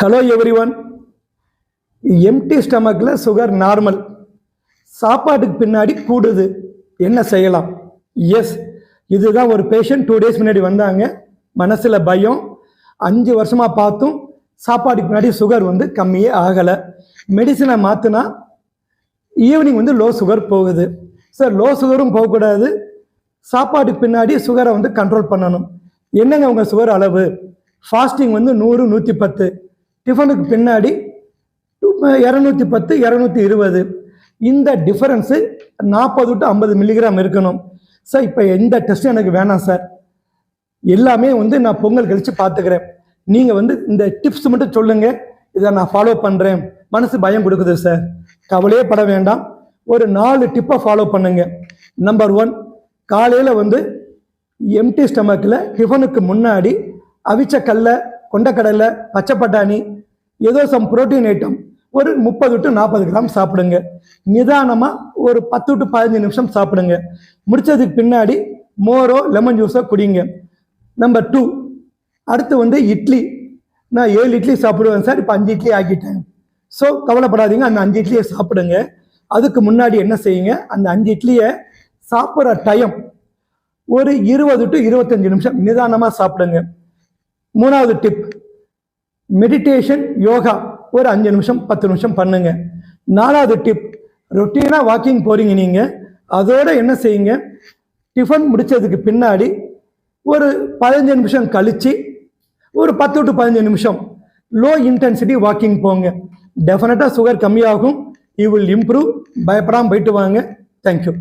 Hello everyone. Empty ஸ்டமக்கில் sugar normal, சாப்பாட்டுக்கு பின்னாடி கூடுது, என்ன செய்யலாம்? எஸ், இதுதான் ஒரு பேஷண்ட் 2 days முன்னாடி வந்தாங்க. மனசில் பயம், 5 வருஷமாக பார்த்தும் சாப்பாட்டுக்கு பின்னாடி சுகர் கம்மியே ஆகலை. மெடிசனை மாற்றினா ஈவினிங் லோ சுகர் போகுது. சார், லோ சுகரும் போகக்கூடாது, சாப்பாட்டுக்கு பின்னாடி சுகரை கண்ட்ரோல் பண்ணணும். என்னங்க உங்கள் சுகர் அளவு? ஃபாஸ்டிங் 100 110, டிஃபனுக்கு பின்னாடி 210 220. இந்த டிஃபரன்ஸு 40 to 50 மில்லிகிராம் இருக்கணும். சார், இப்போ எந்த டெஸ்ட்டும் எனக்கு வேணாம் சார், எல்லாமே நான் பொங்கல் கழித்து பார்த்துக்கிறேன். நீங்கள் இந்த டிப்ஸ் மட்டும் சொல்லுங்கள், இதை நான் ஃபாலோ பண்ணுறேன். மனசு பயம் கொடுக்குது சார். கவலையே பட வேண்டாம், ஒரு 4 டிப்பை ஃபாலோ பண்ணுங்க. நம்பர் 1, காலையில் எம்டி ஸ்டமக்கில் டிஃபனுக்கு முன்னாடி அவிச்ச கடலை, கொண்டக்கடலை, பச்சை பட்டாணி, ஏதோ சம் புரோட்டீன் ஐட்டம் ஒரு 30 to 40 கிராம் சாப்பிடுங்க. நிதானமாக ஒரு 10 to 15 நிமிஷம் சாப்பிடுங்க. முடிச்சதுக்கு பின்னாடி மோரோ லெமன் ஜூஸோ குடிங்க. நம்பர் 2, அடுத்து இட்லி. நான் 7 இட்லி சாப்பிடுவேன் சார், இப்போ 5 இட்லி ஆக்கிட்டேன். ஸோ கவலைப்படாதீங்க, அந்த 5 இட்லியை சாப்பிடுங்க. அதுக்கு முன்னாடி என்ன செய்யுங்க, அந்த 5 இட்லியை சாப்பிட்ற டைம் ஒரு 20 to 25 நிமிஷம் நிதானமாக சாப்பிடுங்க. 3வது டிப், மெடிடேஷன் யோகா ஒரு 5 நிமிஷம் 10 நிமிஷம் பண்ணுங்க. 4வது டிப், ரொட்டீனாக வாக்கிங் போகிறீங்க நீங்கள், அதோட என்ன செய்யுங்க, டிஃபன் முடித்ததுக்கு பின்னாடி ஒரு 15 நிமிஷம் கழித்து ஒரு 10 to 15 நிமிஷம் லோ இன்டென்சிட்டி வாக்கிங் போங்க. டெஃபினட்டாக சுகர் கம்மியாகும். You will improve. பயப்படாமல் போயிட்டு வாங்க. தேங்க்யூ.